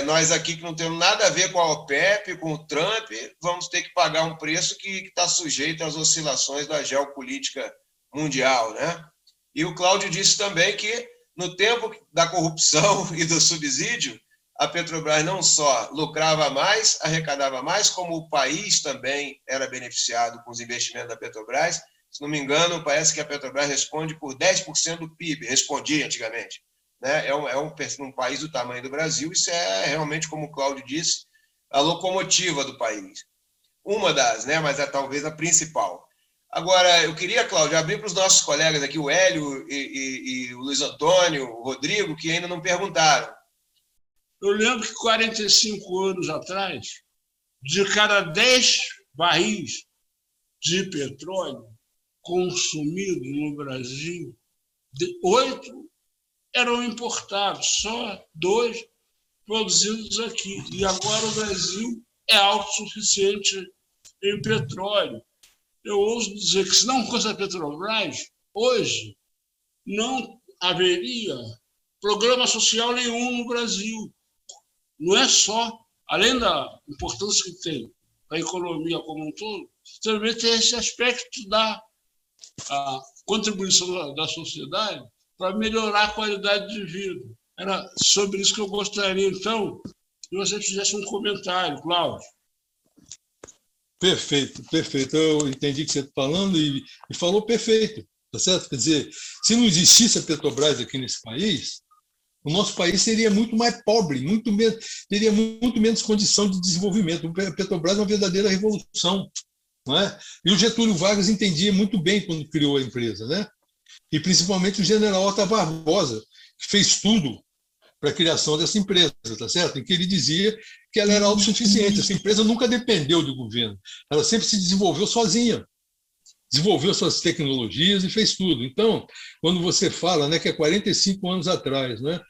nós aqui que não temos nada a ver com a OPEP, com o Trump, vamos ter que pagar um preço que está sujeito às oscilações da geopolítica mundial, né? E o Cláudio disse também que, no tempo da corrupção e do subsídio, a Petrobras não só lucrava mais, arrecadava mais, como o país também era beneficiado com os investimentos da Petrobras. Se não me engano, parece que a Petrobras responde por 10% do PIB, respondia antigamente. Né? É um país do tamanho do Brasil, isso é realmente, como o Cláudio disse, a locomotiva do país. Uma das, né? Mas é talvez a principal. Agora, eu queria, Cláudio, abrir para os nossos colegas aqui, o Hélio e o Luiz Antônio, o Rodrigo, que ainda não perguntaram. Eu lembro que 45 anos atrás, de cada 10 barris de petróleo consumidos no Brasil, 8 eram importados, só 2 produzidos aqui. E agora o Brasil é autossuficiente em petróleo. Eu ouso dizer que, se não fosse a Petrobras, hoje não haveria programa social nenhum no Brasil. Não é só, além da importância que tem para a economia como um todo, também tem esse aspecto da contribuição da sociedade para melhorar a qualidade de vida. Era sobre isso que eu gostaria, então, que você fizesse um comentário, Cláudio. Perfeito, perfeito. Eu entendi o que você está falando e falou perfeito, tá certo? Quer dizer, se não existisse a Petrobras aqui nesse país, o nosso país seria muito mais pobre, teria muito menos condição de desenvolvimento. A Petrobras é uma verdadeira revolução, não é? E o Getúlio Vargas entendia muito bem quando criou a empresa, né? E principalmente o general Otávio Barbosa, que fez tudo para a criação dessa empresa, tá certo? Em que ele dizia que ela era autossuficiente. Essa empresa nunca dependeu do governo, ela sempre se desenvolveu sozinha, desenvolveu suas tecnologias e fez tudo. Então, quando você fala, né, que há 45 anos atrás, né,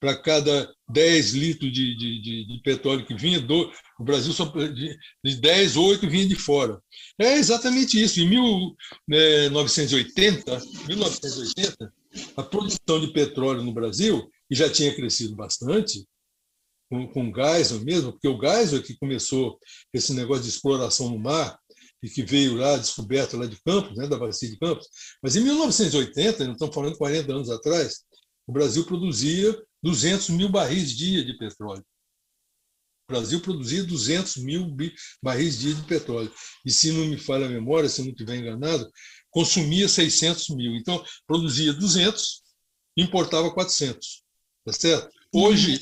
para cada 10 litros de petróleo que vinha, o Brasil só de 10, 8 vinha de fora. É exatamente isso. Em 1980, a produção de petróleo no Brasil, que já tinha crescido bastante, com Geisel mesmo, porque o Geisel é que começou esse negócio de exploração no mar, e que veio lá, descoberto lá de Campos, né, da bacia de Campos. Mas em 1980, nós estamos falando de 40 anos atrás, o Brasil produzia 200 mil barris dia de petróleo. O Brasil produzia 200 mil barris dia de petróleo. E, se não me falha a memória, se não estiver enganado, consumia 600 mil. Então, produzia 200, importava 400. Tá certo? Hoje,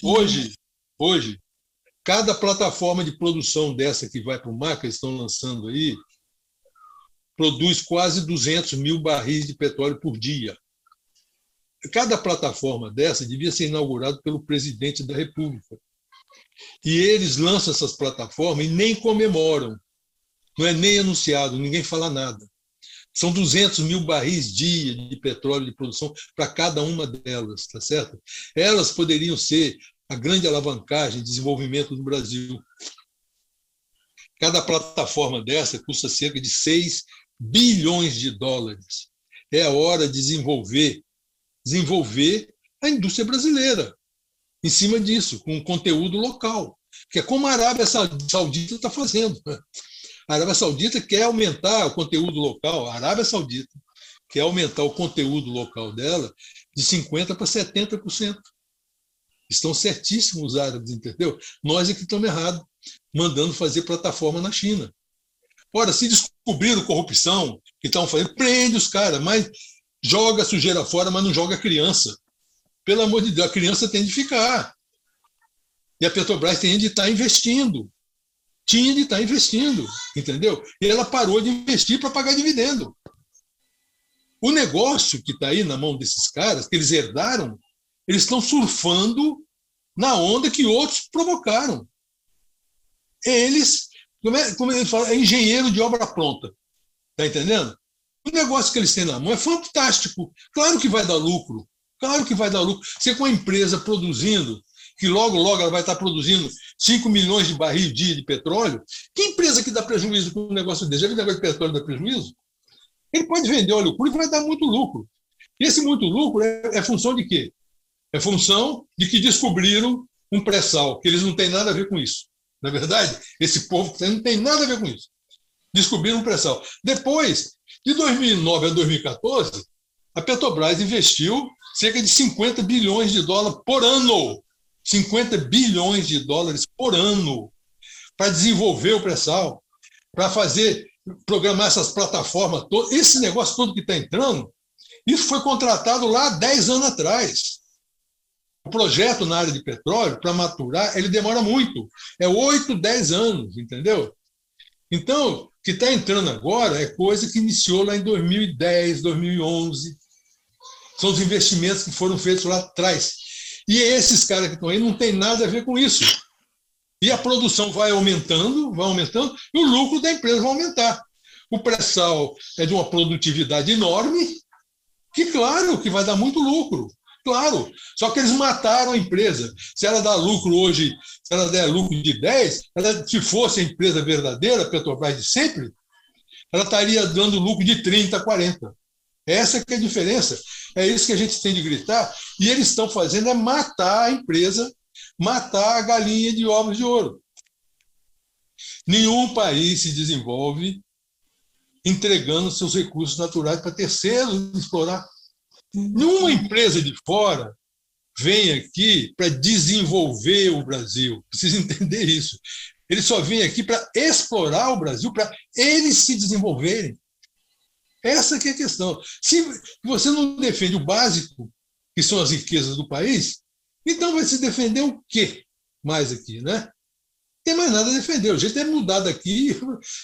cada plataforma de produção dessa que vai para o mar, que eles estão lançando aí, produz quase 200 mil barris de petróleo por dia. Cada plataforma dessa devia ser inaugurada pelo presidente da República. E eles lançam essas plataformas e nem comemoram. Não é nem anunciado, ninguém fala nada. São 200 mil barris dia de petróleo de produção para cada uma delas, tá certo? Elas poderiam ser a grande alavancagem de desenvolvimento do Brasil. Cada plataforma dessa custa cerca de 6 bilhões de dólares. É a hora de desenvolver a indústria brasileira em cima disso, com conteúdo local, que é como a Arábia Saudita está fazendo. A Arábia Saudita quer aumentar o conteúdo local, a Arábia Saudita quer aumentar o conteúdo local dela de 50% para 70%. Estão certíssimos os árabes, entendeu? Nós é que estamos errados, mandando fazer plataforma na China. Ora, se descobriram corrupção, que estão fazendo, prende os caras, mas joga a sujeira fora, mas não joga a criança. Pelo amor de Deus, a criança tem de ficar. E a Petrobras tem de estar investindo. Tinha de estar investindo, entendeu? E ela parou de investir para pagar dividendo. O negócio que está aí na mão desses caras, que eles herdaram, eles estão surfando na onda que outros provocaram. Eles, como ele fala, é engenheiro de obra pronta. Está entendendo? O negócio que eles têm na mão é fantástico. Claro que vai dar lucro. Claro que vai dar lucro. Você com a empresa produzindo, que logo ela vai estar produzindo 5 milhões de barris dia de petróleo, que empresa que dá prejuízo com um negócio desse? Já viu o negócio de petróleo dá prejuízo? Ele pode vender óleo puro e vai dar muito lucro. E esse muito lucro é função de quê? É função de que descobriram um pré-sal, que eles não têm nada a ver com isso. Na verdade, esse povo não tem nada a ver com isso. Descobriram um pré-sal. Depois, de 2009 a 2014, a Petrobras investiu cerca de 50 bilhões de dólares por ano. 50 bilhões de dólares por ano para desenvolver o pré-sal, para programar essas plataformas todas. Esse negócio todo que está entrando, isso foi contratado lá 10 anos atrás. O projeto na área de petróleo, para maturar, ele demora muito. É 8, 10 anos, entendeu? Então, o que está entrando agora é coisa que iniciou lá em 2010, 2011. São os investimentos que foram feitos lá atrás. E esses caras que estão aí não tem nada a ver com isso. E a produção vai aumentando, e o lucro da empresa vai aumentar. O pré-sal é de uma produtividade enorme, que, claro, que vai dar muito lucro. Claro, só que eles mataram a empresa. Se ela dá lucro hoje, se ela der lucro de 10, se fosse a empresa verdadeira, a Petrobras de sempre, ela estaria dando lucro de 30, 40. Essa que é a diferença. É isso que a gente tem de gritar. E eles estão fazendo é matar a empresa, matar a galinha de ovos de ouro. Nenhum país se desenvolve entregando seus recursos naturais para terceiros explorar. Nenhuma empresa de fora vem aqui para desenvolver o Brasil. Precisa entender isso. Eles só vêm aqui para explorar o Brasil, para eles se desenvolverem. Essa que é a questão. Se você não defende o básico, que são as riquezas do país, então vai se defender o quê mais aqui, né? Não tem mais nada a defender. O jeito é mudar daqui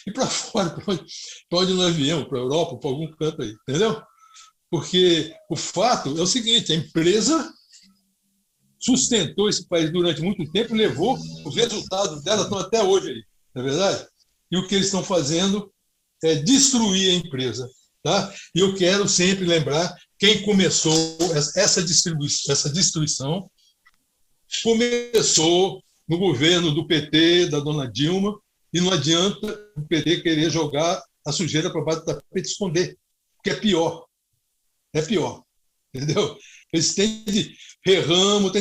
e para fora, para onde nós viemos, para a Europa, para algum canto aí, entendeu? Porque o fato é o seguinte, a empresa sustentou esse país durante muito tempo e levou, os resultados dela estão até hoje aí, não é verdade? E o que eles estão fazendo é destruir a empresa. Tá? E eu quero sempre lembrar quem começou essa destruição, começou no governo do PT, da dona Dilma, e não adianta o PT querer jogar a sujeira para baixo do tapete e esconder, porque é pior. É pior, entendeu? Eles têm de erramos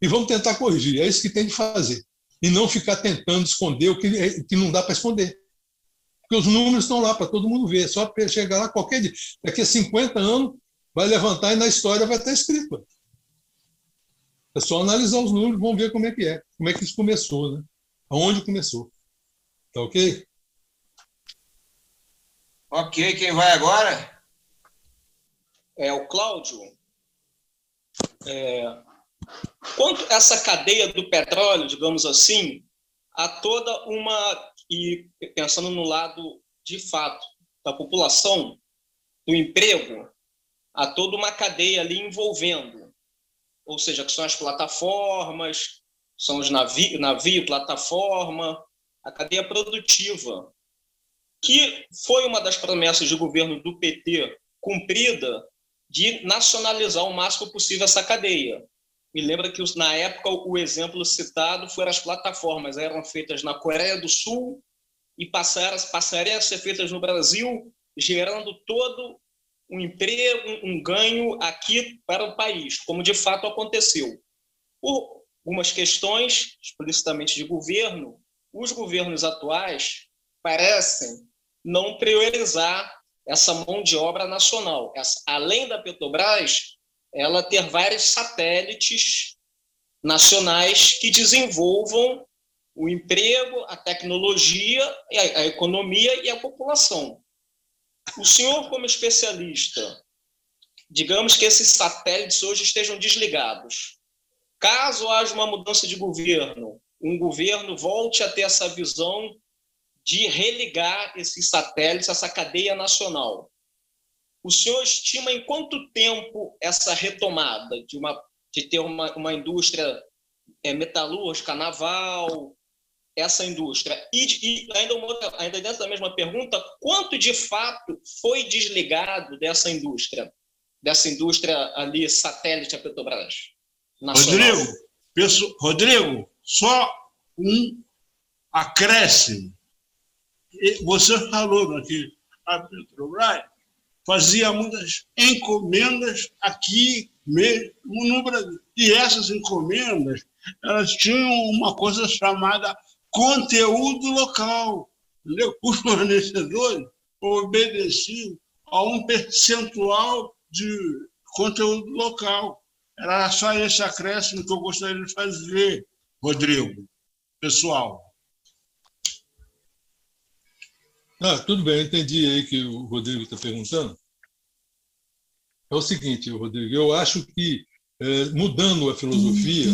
e vamos tentar corrigir. É isso que tem de fazer. E não ficar tentando esconder o que não dá para esconder. Porque os números estão lá para todo mundo ver. Só para chegar lá qualquer dia. Daqui a 50 anos vai levantar e na história vai estar escrito. É só analisar os números, vamos ver como é que isso começou, né? Aonde começou. Tá ok? Ok, quem vai agora? É o Cláudio. Quanto essa cadeia do petróleo, digamos assim, há toda uma... E pensando no lado de fato, da população, do emprego, há toda uma cadeia ali envolvendo, ou seja, que são as plataformas, são os navio, plataforma, a cadeia produtiva, que foi uma das promessas de governo do PT cumprida de nacionalizar o máximo possível essa cadeia. Me lembra que, na época, o exemplo citado foram as plataformas, eram feitas na Coreia do Sul e passariam a ser feitas no Brasil, gerando todo um emprego, um ganho aqui para o país, como de fato aconteceu. Por algumas questões, explicitamente de governo, os governos atuais parecem não priorizar essa mão de obra nacional. Além da Petrobras, ela ter vários satélites nacionais que desenvolvam o emprego, a tecnologia, a economia e a população. O senhor, como especialista, digamos que esses satélites hoje estejam desligados. Caso haja uma mudança de governo, um governo volte a ter essa visão de religar esses satélites, essa cadeia nacional. O senhor estima em quanto tempo essa retomada de ter uma indústria metalúrgica, naval, essa indústria? E ainda dentro da mesma pergunta, quanto de fato foi desligado dessa indústria ali, satélite à Petrobras? Rodrigo, só um acréscimo. Você falou que a Petrobras fazia muitas encomendas aqui mesmo no Brasil. E essas encomendas, elas tinham uma coisa chamada conteúdo local. Entendeu? Os fornecedores obedeciam a um percentual de conteúdo local. Era só esse acréscimo que eu gostaria de fazer, Rodrigo, pessoal. Tudo bem, eu entendi aí que o Rodrigo está perguntando. É o seguinte, Rodrigo, eu acho que, mudando a filosofia,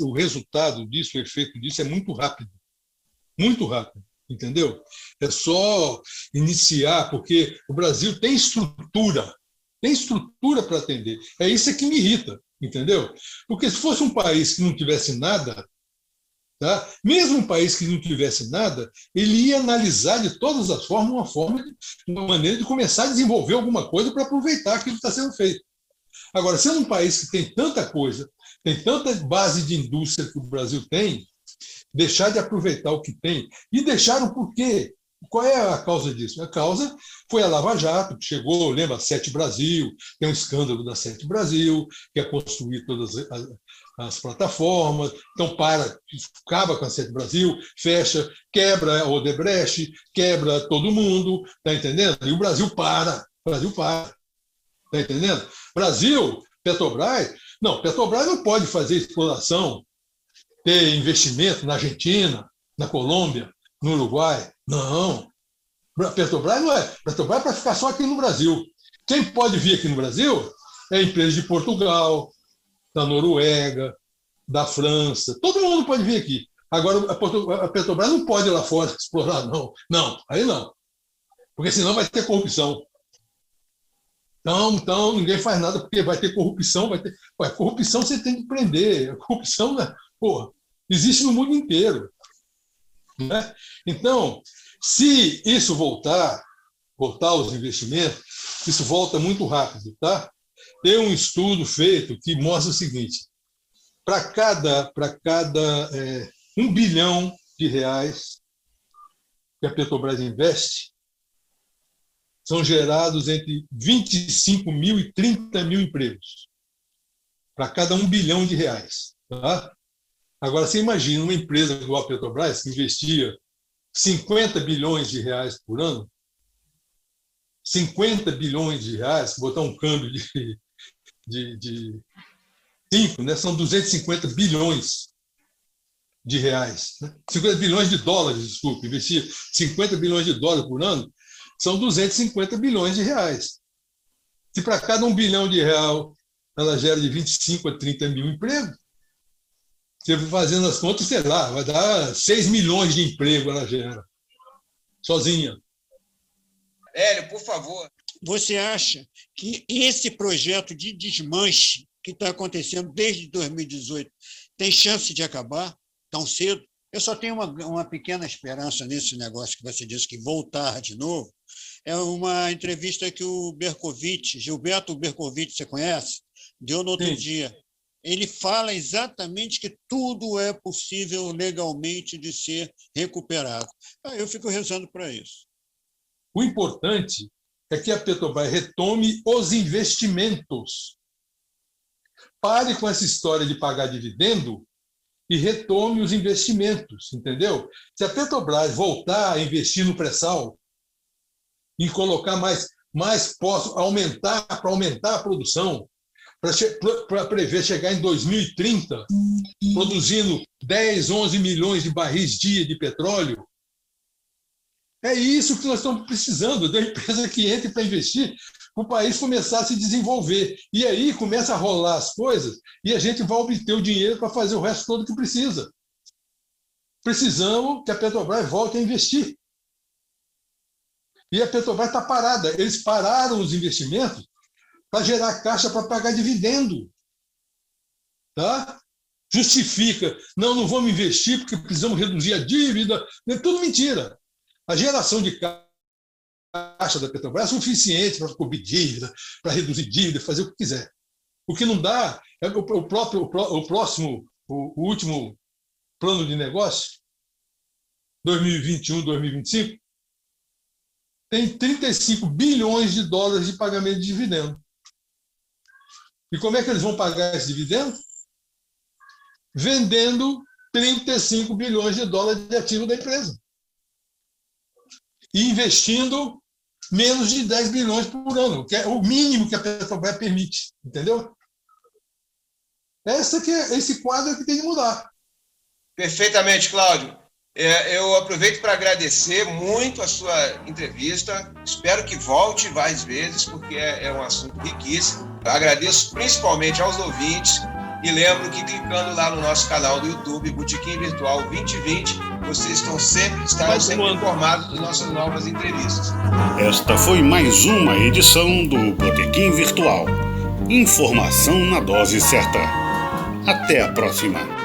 o resultado disso, o efeito disso é muito rápido, entendeu? É só iniciar, porque o Brasil tem estrutura para atender. É isso que me irrita, entendeu? Porque se fosse um país que não tivesse nada, tá? Mesmo um país que não tivesse nada, ele ia analisar de todas as formas uma maneira de começar a desenvolver alguma coisa para aproveitar aquilo que está sendo feito. Agora, sendo um país que tem tanta coisa, tem tanta base de indústria que o Brasil tem, deixar de aproveitar o que tem e deixar o porquê. Qual é a causa disso? A causa foi a Lava Jato, que chegou, lembra, a Sete Brasil, tem um escândalo da Sete Brasil, que é construir todas as plataformas, então acaba com a Sete Brasil, fecha, quebra a Odebrecht, quebra todo mundo, tá entendendo? E o Brasil para, tá entendendo? Brasil, Petrobras não pode fazer exploração, ter investimento na Argentina, na Colômbia, no Uruguai. Não. Petrobras não é. Petrobras é para ficar só aqui no Brasil. Quem pode vir aqui no Brasil é a empresa de Portugal, da Noruega, da França. Todo mundo pode vir aqui. Agora, a Petrobras não pode ir lá fora explorar, não. Não, aí não. Porque senão vai ter corrupção. Então ninguém faz nada porque vai ter corrupção. Corrupção você tem que prender. A corrupção, existe no mundo inteiro. Né? Então, se isso voltar aos investimentos, isso volta muito rápido. Tá? Tem um estudo feito que mostra o seguinte: para cada 1 bilhão de reais que a Petrobras investe, são gerados entre 25 mil e 30 mil empregos. Para cada 1 bilhão de reais. Tá? Agora, você imagina uma empresa igual a Petrobras, que investia 50 bilhões de reais por ano, 50 bilhões de reais, botar um câmbio de 5, né? São 250 bilhões de reais. Né? 50 bilhões de dólares, desculpe, investir 50 bilhões de dólares por ano, são 250 bilhões de reais. Se para cada 1 bilhão de real ela gera de 25 a 30 mil empregos, você fazendo as contas, sei lá, vai dar 6 milhões de emprego ela gera. sozinha. Hélio, por favor. Você acha que esse projeto de desmanche que está acontecendo desde 2018 tem chance de acabar tão cedo? Eu só tenho uma pequena esperança nesse negócio que você disse que voltar de novo. É uma entrevista que o Gilberto Bercovitch, você conhece? Deu no outro dia. Ele fala exatamente que tudo é possível legalmente de ser recuperado. Eu fico rezando para isso. O importante é que a Petrobras retome os investimentos. Pare com essa história de pagar dividendo e retome os investimentos, entendeu? Se a Petrobras voltar a investir no pré-sal, em colocar mais postos, para aumentar a produção, para prever chegar em 2030, produzindo 10, 11 milhões de barris dia de petróleo, é isso que nós estamos precisando, da empresa que entre para investir, para o país começar a se desenvolver. E aí começa a rolar as coisas e a gente vai obter o dinheiro para fazer o resto todo que precisa. Precisamos que a Petrobras volte a investir. E a Petrobras está parada. Eles pararam os investimentos para gerar caixa para pagar dividendo. Tá? Justifica. Não vamos investir porque precisamos reduzir a dívida. É tudo mentira. A geração de caixa da Petrobras é suficiente para cobrir dívida, para reduzir dívida, fazer o que quiser. O que não dá é o último plano de negócio, 2021, 2025, tem 35 bilhões de dólares de pagamento de dividendo. E como é que eles vão pagar esse dividendo? Vendendo 35 bilhões de dólares de ativo da empresa. E investindo menos de 10 bilhões por ano, que é o mínimo que a Petrobras permite. Entendeu? Esse quadro que tem que mudar. Perfeitamente, Cláudio. Eu aproveito para agradecer muito a sua entrevista. Espero que volte várias vezes, porque é um assunto riquíssimo. Eu agradeço principalmente aos ouvintes e lembro que clicando lá no nosso canal do YouTube, Botequim Virtual 2020, vocês estarão sempre informados das nossas novas entrevistas. Esta foi mais uma edição do Botequim Virtual. Informação na dose certa. Até a próxima.